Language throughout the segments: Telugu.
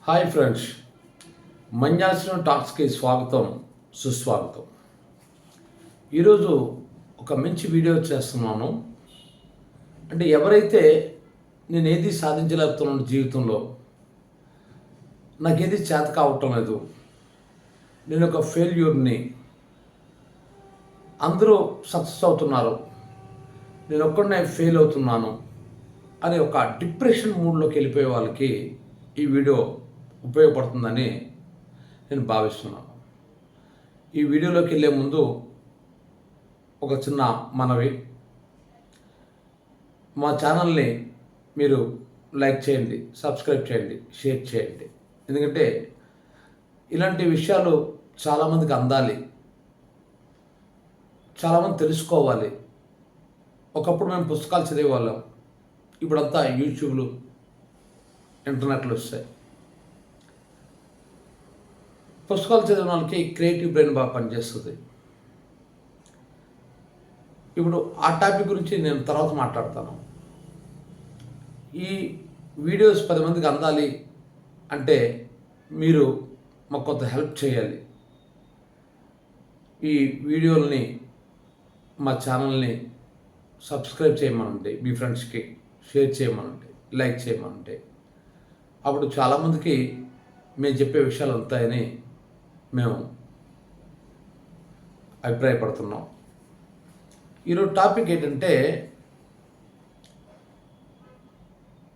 హాయ్ ఫ్రెండ్స్, మంజాసిన టాక్స్కి స్వాగతం, సుస్వాగతం. ఈరోజు ఒక మంచి వీడియో చేస్తున్నాను. అంటే ఎవరైతే నేను ఏది సాధించలేకపోతున్నాను జీవితంలో, నాకేది చేత కావటం లేదు, నేను ఒక ఫెయిల్యూర్ని, అందరూ సక్సెస్ అవుతున్నారు, నేను ఒక్కడనే ఫెయిల్ అవుతున్నాను అని ఒక డిప్రెషన్ మూడ్లోకి వెళ్ళిపోయే వాళ్ళకి ఈ వీడియో ఉపయోగపడుతుందని నేను భావిస్తున్నాను. ఈ వీడియోలోకి వెళ్ళే ముందు ఒక చిన్న మనవి, మా ఛానల్ని మీరు లైక్ చేయండి, సబ్స్క్రైబ్ చేయండి, షేర్ చేయండి. ఎందుకంటే ఇలాంటి విషయాలు చాలామందికి అందాలి, చాలామంది తెలుసుకోవాలి. ఒకప్పుడు మేము పుస్తకాలు చదివేవాళ్ళం, ఇప్పుడంతా యూట్యూబ్లు, ఇంటర్నెట్లు వస్తాయి. పుస్తకాలు చదివిన వాళ్ళకి క్రియేటివ్ బ్రెయిన్ బాగా పనిచేస్తుంది. ఇప్పుడు ఆ టాపిక్ గురించి నేను తర్వాత మాట్లాడతాను. ఈ వీడియోస్ 10 మందికి అందాలి అంటే మీరు మాకు కొంత హెల్ప్ చేయాలి. ఈ వీడియోల్ని, మా ఛానల్ని సబ్స్క్రైబ్ చేయమనండి, మీ ఫ్రెండ్స్కి షేర్ చేయమనండి, లైక్ చేయమనండి. అప్పుడు చాలామందికి మేము చెప్పే విషయాలు ఉంటాయని మేము అభిప్రాయపడుతున్నాం. ఈరోజు టాపిక్ ఏంటంటే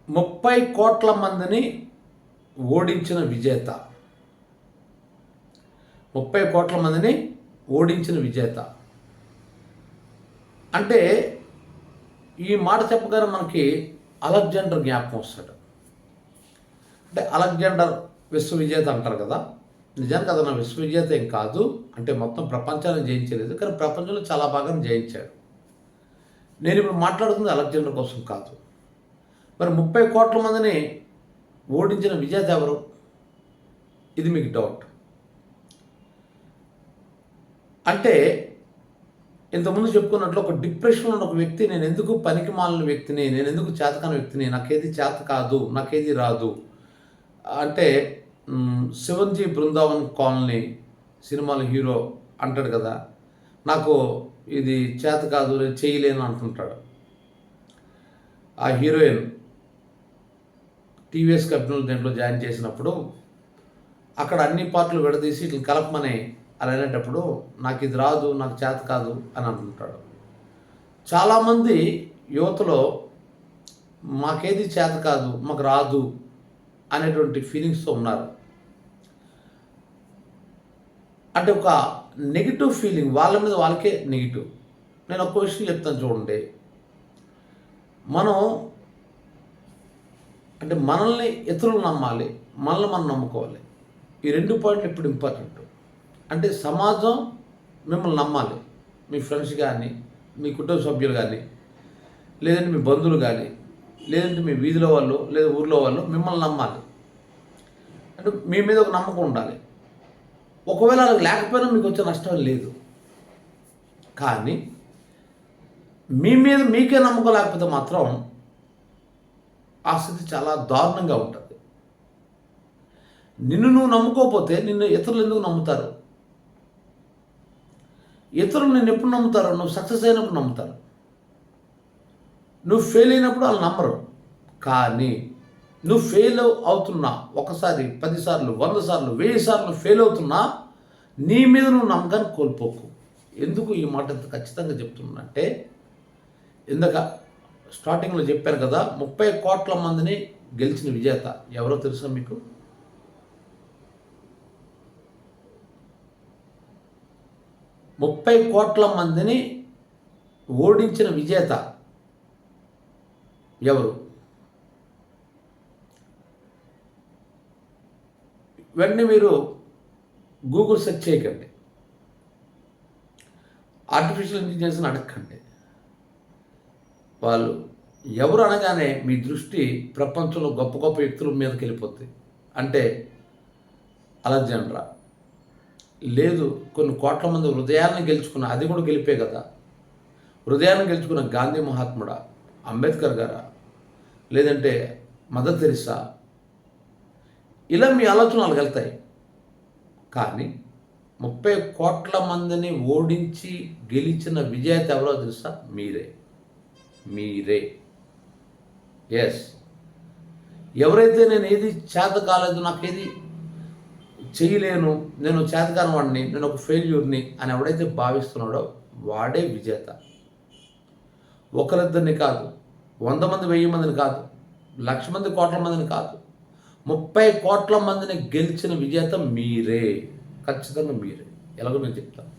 30 కోట్ల మందిని ఓడించిన విజేత. 30 కోట్ల మందిని ఓడించిన విజేత అంటే ఈ మాట చెప్పగానే మనకి అలెగ్జాండర్ జ్ఞాపకం వస్తాడు. అంటే అలెగ్జాండర్ విశ్వవిజేత అంటారు కదా, నిజానికి అతను విశ్వవిజేత ఏం కాదు. అంటే మొత్తం ప్రపంచాన్ని జయించలేదు, కానీ ప్రపంచంలో చాలా భాగం జయించాడు. నేను ఇప్పుడు మాట్లాడుతుంది అలెగ్జాండర్ కోసం కాదు. మరి 30 కోట్ల మందిని ఓడించిన విజేత ఎవరు? ఇది మీకు డౌట్. అంటే ఇంతకుముందు చెప్పుకున్నట్లు ఒక డిప్రెషన్లో ఉన్న ఒక వ్యక్తి, నేను ఎందుకు పనికి మాలిన వ్యక్తిని, నేను ఎందుకు చేతకాని వ్యక్తిని, నాకేది చేత కాదు, నాకేది రాదు అంటే శివంజీ బృందావన్ కాలనీ సినిమాలో హీరో అంటాడు కదా, నాకు ఇది చేత కాదు, నేను చేయలేను అంటుంటాడు. ఆ హీరోయిన్ టీవీఎస్ కంపెనీలో దేంట్లో జాయిన్ చేసినప్పుడు అక్కడ అన్ని పార్ట్లు విడదీసి ఇట్లా కలపమని అని అనేటప్పుడు నాకు ఇది రాదు, నాకు చేత కాదు అని అంటుంటాడు. చాలామంది యువతలో మాకేది చేత కాదు, మాకు రాదు అనేటువంటి ఫీలింగ్స్తో ఉన్నారు. అంటే ఒక నెగిటివ్ ఫీలింగ్, వాళ్ళ మీద వాళ్ళకే నెగిటివ్. నేను ఒక విషయం చెప్తాను చూడండి. మనం అంటే మనల్ని ఇతరులు నమ్మాలి, మనల్ని మనం నమ్ముకోవాలి. ఈ 2 పాయింట్లు ఇప్పుడు ఇంపార్టెంట్. అంటే సమాజం మిమ్మల్ని నమ్మాలి, మీ ఫ్రెండ్స్ కానీ, మీ కుటుంబ సభ్యులు కానీ, లేదంటే మీ బంధువులు కానీ, లేదంటే మీ వీధిలో వాళ్ళు లేదా ఊర్లో వాళ్ళు మిమ్మల్ని నమ్మాలి. అంటే మీ మీద ఒక నమ్మకం ఉండాలి. ఒకవేళ అది లేకపోయినా మీకు వచ్చే నష్టం లేదు. కానీ మీ మీద మీకే నమ్మకం లేకపోతే మాత్రం ఆ స్థితి చాలా దారుణంగా ఉంటుంది. నిన్ను నువ్వు నమ్ముకోకపోతే నిన్ను ఇతరులు ఎందుకు నమ్ముతారు? ఇతరులు నిన్ను ఎప్పుడు నమ్ముతారు? నువ్వు సక్సెస్ అయినప్పుడు నమ్ముతారు. నువ్వు ఫెయిల్ అయినప్పుడు వాళ్ళు నమ్మరు. కానీ నువ్వు ఫెయిల్ అవుతున్నా, ఒకసారి 10 సార్లు 100 సార్లు 1000 సార్లు ఫెయిల్ అవుతున్నా నీ మీద నువ్వు నమ్మకాన్ని కోల్పోకు. ఎందుకు ఈ మాట ఎంత ఖచ్చితంగా చెప్తున్నా ఇందాక స్టార్టింగ్లో చెప్పాను కదా, 30 కోట్ల మందిని గెలిచిన విజేత ఎవరో తెలుసా మీకు? ముప్పై కోట్ల మందిని ఓడించిన విజేత ఎవరు? వెంటనే మీరు గూగుల్ సెర్చ్ చేయకండి, ఆర్టిఫిషియల్ ఇంటెలిజెన్స్ని అడగండి. వాళ్ళు ఎవరు అనగానే మీ దృష్టి ప్రపంచంలో గొప్ప గొప్ప వ్యక్తుల మీదకి వెళ్ళిపోతుంది. అంటే అలెగ్జాండరా, లేదు కొన్ని కోట్ల మంది హృదయాన్ని గెలుచుకున్న, అది కూడా గెలిపే కదా, హృదయాన్ని గెలుచుకున్న గాంధీ మహాత్ముడా, అంబేద్కర్ గారా, లేదంటే మదర్ తెరిసా, ఇలా మీ ఆలోచనలు వెళ్తాయి. కానీ 30 కోట్ల మందిని ఓడించి గెలిచిన విజేత ఎవరో తెలుసా? మీరే. ఎస్. ఎవరైతే నేను ఏది చేత కాలేదు, నాకేది చేయలేను, నేను చేతకాని వాడిని, నేను ఒక ఫెయిల్యూర్ని అని ఎవడైతే భావిస్తున్నాడో వాడే విజేత. ఒకరిద్దరిని కాదు, 100 మంది 1000 మందిని కాదు, 1,00,000 మంది కోట్ల మందిని కాదు, 30 కోట్ల మందిని గెలిచిన విజేత మీరే. ఖచ్చితంగా మీరే. ఎలాగో నేను చెప్తాను.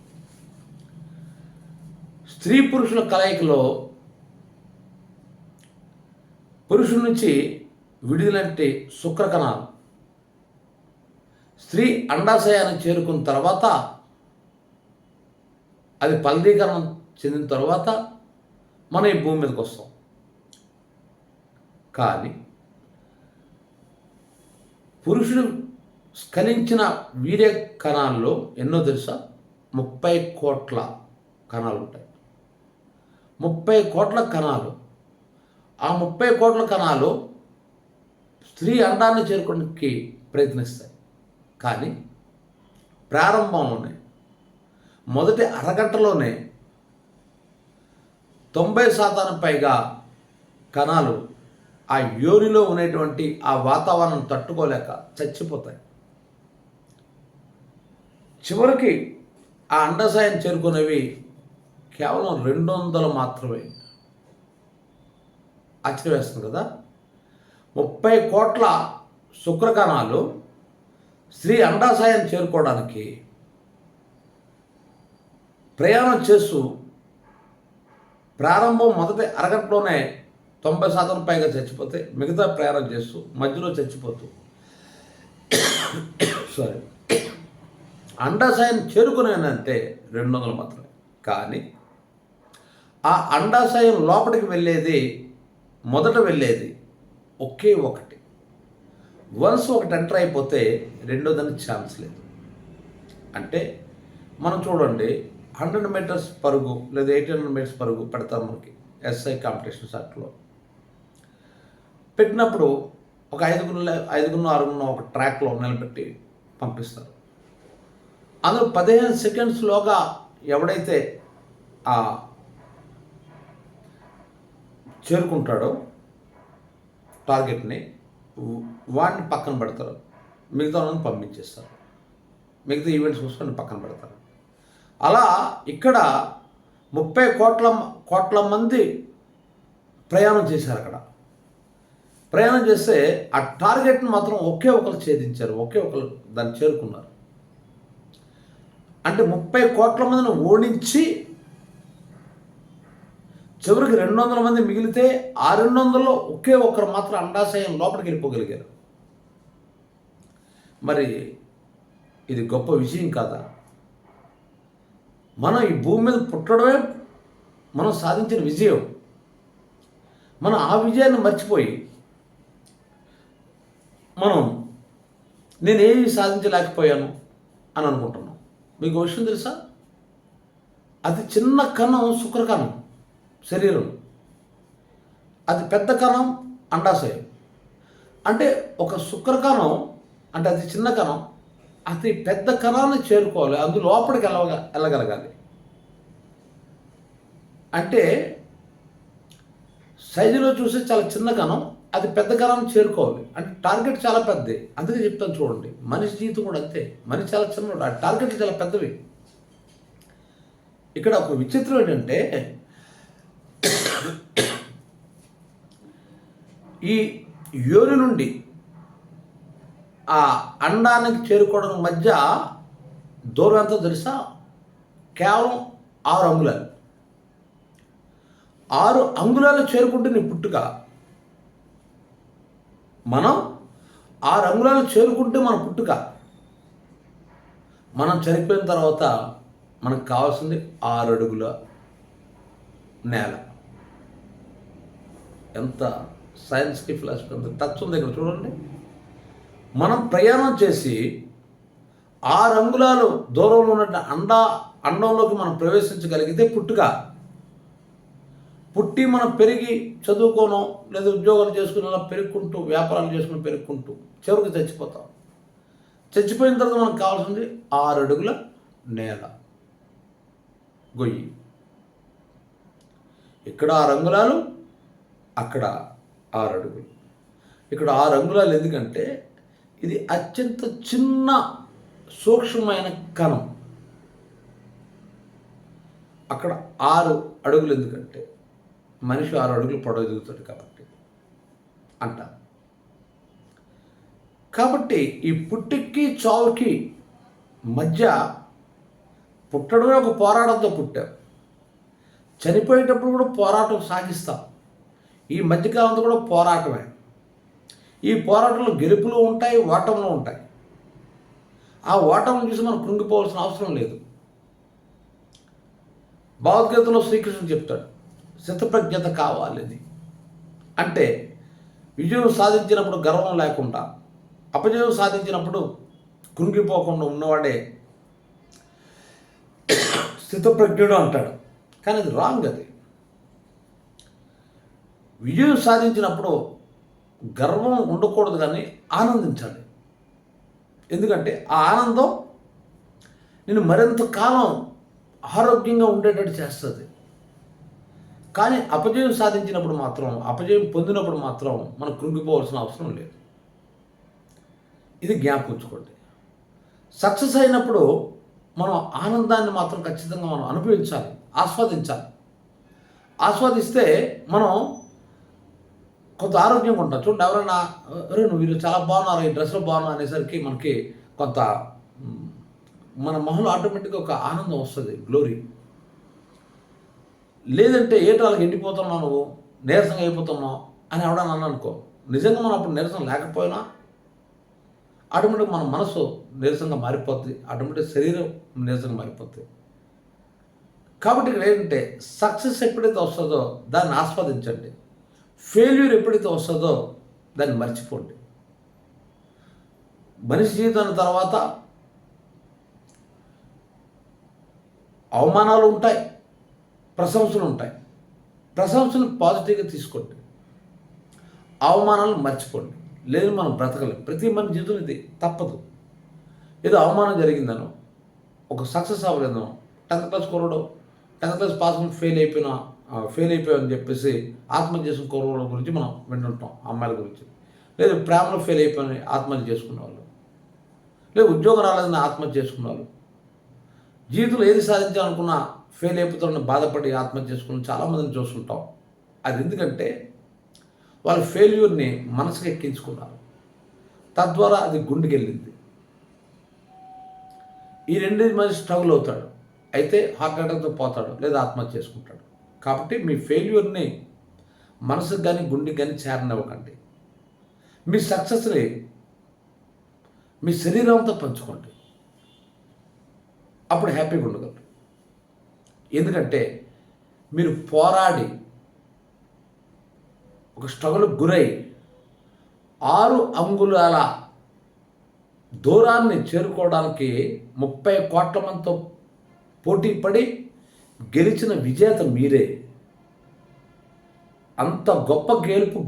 స్త్రీ పురుషుల కలయికలో పురుషుల నుంచి విడుదలంటే శుక్రకణాలు స్త్రీ అండాశయాన్ని చేరుకున్న తర్వాత, అది ఫలదీకరణం చెందిన తర్వాత మనం ఈ భూమి మీదకి వస్తాం. కానీ పురుషుడు స్ఖలించిన వీర్య కణాల్లో ఎన్నో తెలుసా? 30 కోట్ల కణాలు ఉంటాయి. 30 కోట్ల కణాలు. ఆ 30 కోట్ల కణాలు స్త్రీ అండాన్ని చేరుకోవడానికి ప్రయత్నిస్తాయి. కానీ ప్రారంభంలోనే మొదటి అరగంటలోనే 90% పైగా కణాలు ఆ యోనిలో ఉన్నటువంటి ఆ వాతావరణం తట్టుకోలేక చచ్చిపోతాయి. చివరికి ఆ అండాశయం చేరుకునేవి కేవలం 200 మాత్రమే. ఆశ్చర్యం వేస్తుంది కదా? 30 కోట్ల శుక్రకణాలు స్త్రీ అండాశయం చేరుకోవడానికి ప్రయాణం చేస్తూ ప్రారంభం మొదటి అరగంటలోనే 90% పైగా చచ్చిపోతే, మిగతా ప్రయాణం చేస్తూ మధ్యలో చచ్చిపోతూ అండాశయం చేరుకునేనంటే 200 మాత్రమే. కానీ ఆ అండాశయం లోపలికి మొదట వెళ్ళేది ఒకే ఒకటి. వన్స్ ఒకటి ఎంటర్ అయిపోతే రెండోదానికి ఛాన్స్ లేదు. అంటే మనం చూడండి, 100 మీటర్స్ పరుగు లేదా 800 మీటర్స్ పరుగు పెడతారు మనకి ఎస్ఐ కాంపిటీషన్స్ అట్లో. పెట్టినప్పుడు ఒక 5-6 ఒక ట్రాక్లో నిలబెట్టి పంపిస్తారు. అందులో 15 సెకండ్స్లోగా ఎవడైతే ఆ చేరుకుంటాడో టార్గెట్ని, వాడిని పక్కన పెడతారు, మిగతా వాళ్ళని పంపించేస్తారు. మిగతా ఈవెంట్స్ చూసుకొని పక్కన పెడతారు. అలా ఇక్కడ 30 కోట్ల మంది ప్రయాణం చేశారు. అక్కడ ప్రయాణం చేస్తే ఆ టార్గెట్ని మాత్రం ఒకే ఒకరు ఛేదించారు, ఒకే ఒకరు దాన్ని చేరుకున్నారు. అంటే 30 కోట్ల మందిని ఓడించి చివరికి 200 మంది మిగిలితే ఆ 200లో ఒకే ఒకరు మాత్రం అండాశయం లోపలికి వెళ్ళిపోగలిగారు. మరి ఇది గొప్ప విజయం కాదా? మనం ఈ భూమి మీద పుట్టడమే మనం సాధించిన విజయం. మనం ఆ విజయాన్ని మర్చిపోయి మనం నేనేమి సాధించలేకపోయాను అని అనుకుంటున్నాం. మీకు విషయం తెలుసా? అతి చిన్న కణం శుక్రకణం శరీరం, అది పెద్ద కణం అండాశయం. అంటే ఒక శుక్రకణం అంటే అది చిన్న కణం, అతి పెద్ద కణాన్ని చేరుకోవాలి, అందు లోపలికి వెళ్ళగలగాలి. అంటే సైజులో చూస్తే చాలా చిన్న కణం, అది పెద్ద కణాన్ని చేరుకోవాలి. అంటే టార్గెట్ చాలా పెద్దది. అందుకే చెప్తాను చూడండి, మనిషి జీవితం కూడా అంతే. మనిషి చాలా చిన్నవాడు, ఆ టార్గెట్ చాలా పెద్దవి. ఇక్కడ ఒక విచిత్రం ఏంటంటే, ఈ యోని నుండి ఆ అండానికి చేరుకోవడానికి మధ్య దూరం ఎంతో తెలుసా? కేవలం 6 అంగుళాలు. 6 అంగుళాలు చేరుకుంటే నీ పుట్టుక. మనం 6 అంగుళాలు చేరుకుంటే మన పుట్టుక. మనం చనిపోయిన తర్వాత మనకు కావాల్సింది 6 అడుగుల నేల. ఎంత సైన్స్కి ఫిలాసఫీ ఎంత టచ్ ఉంది ఇక్కడ చూడండి. మనం ప్రయాణం చేసి 6 అంగుళాలు దూరంలో ఉన్న అండంలోకి మనం ప్రవేశించగలిగితే పుట్టుక. పుట్టి మనం పెరిగి చదువుకోనో లేదా ఉద్యోగాలు చేసుకుని అలా పెరుగుకుంటూ వ్యాపారాలు చేసుకుని పెరుగుకుంటూ చివరికి చచ్చిపోతాం. చచ్చిపోయిన తర్వాత మనకు కావాల్సింది 6 అడుగుల నేల, గొయ్యి. ఇక్కడ 6 అంగుళాలు, అక్కడ 6 అడుగులు. ఇక్కడ 6 అంగుళాలు ఎందుకంటే ఇది అత్యంత చిన్న సూక్ష్మమైన కణం. అక్కడ 6 అడుగులు ఎందుకంటే మనిషి 6 అడుగులు పొడవు ఎదుగుతాడు కాబట్టి అంటారు. కాబట్టి ఈ పుట్టుకి చావుకి మధ్య పుట్టడమే ఒక పోరాటంతో పుట్టారు. చనిపోయేటప్పుడు కూడా పోరాటం సాగిస్తాం. ఈ మధ్యకాలంలో కూడా పోరాటమే. ఈ పోరాటంలో గెలుపులు ఉంటాయి, ఓటములు ఉంటాయి. ఆ ఓటములు చూసి మనం కృంగిపోవాల్సిన అవసరం లేదు. భగవద్గీతలో శ్రీకృష్ణుడు చెప్తాడు, స్థితప్రజ్ఞత కావాలని. అంటే విజయం సాధించినప్పుడు గర్వం లేకుండా, అపజయం సాధించినప్పుడు కృంగిపోకుండా ఉన్నవాడే స్థితప్రజ్ఞుడు అంటాడు. కానీ అది రాంగ్. అది విజయం సాధించినప్పుడు గర్వం ఉండకూడదు, కానీ ఆనందించాలి. ఎందుకంటే ఆ ఆనందం నేను మరింత కాలం ఆరోగ్యంగా ఉండేటట్టు చేస్తుంది. కానీ అపజయం సాధించినప్పుడు మాత్రం, అపజయం పొందినప్పుడు మాత్రం మనం కృంగిపోవాల్సిన అవసరం లేదు. ఇది జ్ఞాపకం ఉంచుకోండి. సక్సెస్ అయినప్పుడు మనం ఆనందాన్ని మాత్రం ఖచ్చితంగా మనం అనుభవించాలి, ఆస్వాదించాలి. ఆస్వాదిస్తే మనం కొంత ఆరోగ్యంగా ఉంటాం. చూడండి, ఎవరైనా నువ్వు వీళ్ళు చాలా బాగున్నారు, ఈ డ్రెస్లో బాగున్నారు అనేసరికి మనకి కొంత మన మొహంలో ఆటోమేటిక్గా ఒక ఆనందం వస్తుంది, గ్లోరీ. లేదంటే ఏటో వాళ్ళకి ఎండిపోతున్నావు, నువ్వు నీరసంగా అయిపోతున్నావు అని ఎవడన్నా అన్నా అనుకో, నిజంగా మనం అప్పుడు నీరసం లేకపోయినా ఆటోమేటిక్గా మన మనసు నీరసంగా మారిపోద్ది, ఆటోమేటిక్ శరీరం నీరసంగా మారిపోద్ది. కాబట్టి ఇక్కడ ఏంటంటే సక్సెస్ ఎప్పుడైతే వస్తుందో దాన్ని ఆస్వాదించండి. ఫెయిల్యూర్ ఎప్పుడైతే వస్తుందో దాన్ని మర్చిపోండి. మనిషి జీవితం తర్వాత అవమానాలు ఉంటాయి, ప్రశంసలు ఉంటాయి. ప్రశంసలు పాజిటివ్గా తీసుకోండి, అవమానాలు మర్చిపోండి. లేదు మనం బ్రతకలేం. ప్రతి మన జీవితం ఇది తప్పదు. ఏదో అవమానం జరిగిందనో, ఒక సక్సెస్ అవ్వలేదనో, 10th క్లాస్ కుర్రాడు 10th క్లాస్ పాస్ ఫెయిల్ అయిపోయామని చెప్పేసి ఆత్మహత్య చేసుకున్న కుర్రాడు గురించి మనం వింటుంటాం, అమ్మాయిల గురించి. లేదు ప్రేమలో ఫెయిల్ అయిపోయి ఆత్మహత్య చేసుకునే వాళ్ళు, లేదు ఉద్యోగం రాలేదని ఆత్మహత్య చేసుకున్న వాళ్ళు, జీవితంలో ఏది సాధించాలనుకున్నా ఫెయిల్ అయిపోతారని బాధపడి ఆత్మహత్య చేసుకుని చాలామందిని చూస్తుంటాం. అది ఎందుకంటే వాళ్ళ ఫెయిల్యూర్ని మనసుకు ఎక్కించుకున్నారు, తద్వారా అది గుండెకి వెళ్ళింది. ఈ రెండింటి మధ్య స్ట్రగుల్ అవుతాడు, అయితే హార్ట్ అటాక్తో పోతాడు, లేదా ఆత్మహత్య చేసుకుంటాడు. కాబట్టి మీ ఫెయిల్యూర్ని మనసుకు కానీ గుండెకి కానీ చేరనివ్వకండి. మీ సక్సెస్ని మీ శరీరంతో పంచుకోండి, అప్పుడు హ్యాపీగా ఉండగలరు. ఎందుకంటే మీరు పోరాడి ఒక స్ట్రగుల్కి గురై 6 అంగుళాల దూరాన్ని చేరుకోవడానికి 30 కోట్ల మందితో పోటీ పడి గెలిచిన విజేత మీరే. అంత గొప్ప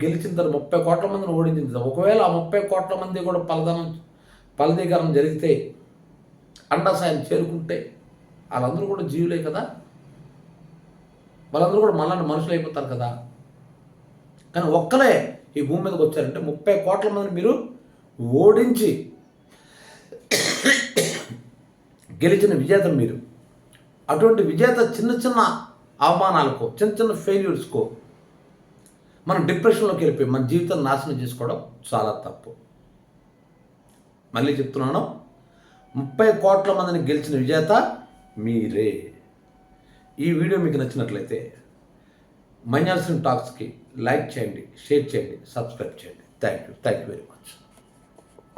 గెలిచిన తర్వాత 30 కోట్ల మందిని ఓడించిన తర్వాత, ఒకవేళ ఆ 30 కోట్ల మంది కూడా ఫలదీకరణం జరిగితే, అండాశయాన్ని చేరుకుంటే, వాళ్ళందరూ కూడా జీవులే కదా, వాళ్ళందరూ కూడా మనల్ని మనుషులు అయిపోతారు కదా. కానీ ఒక్కలే ఈ భూమి మీదకి వచ్చారంటే 30 కోట్ల మందిని మీరు ఓడించి గెలిచిన విజేత మీరు. అటువంటి విజేత చిన్న చిన్న అవమానాలకు, చిన్న చిన్న ఫెయిల్యూర్స్కో మనం డిప్రెషన్లోకి వెళ్ళిపోయి మన జీవితాన్ని నాశనం చేసుకోవడం చాలా తప్పు. మళ్ళీ చెప్తున్నాను, 30 కోట్ల మందిని గెలిచిన విజేత మీరే. ఈ వీడియో మీకు నచ్చినట్లయితే మైనార్సీ టాక్స్కి లైక్ చేయండి, షేర్ చేయండి, సబ్స్క్రైబ్ చేయండి. Thank you very much.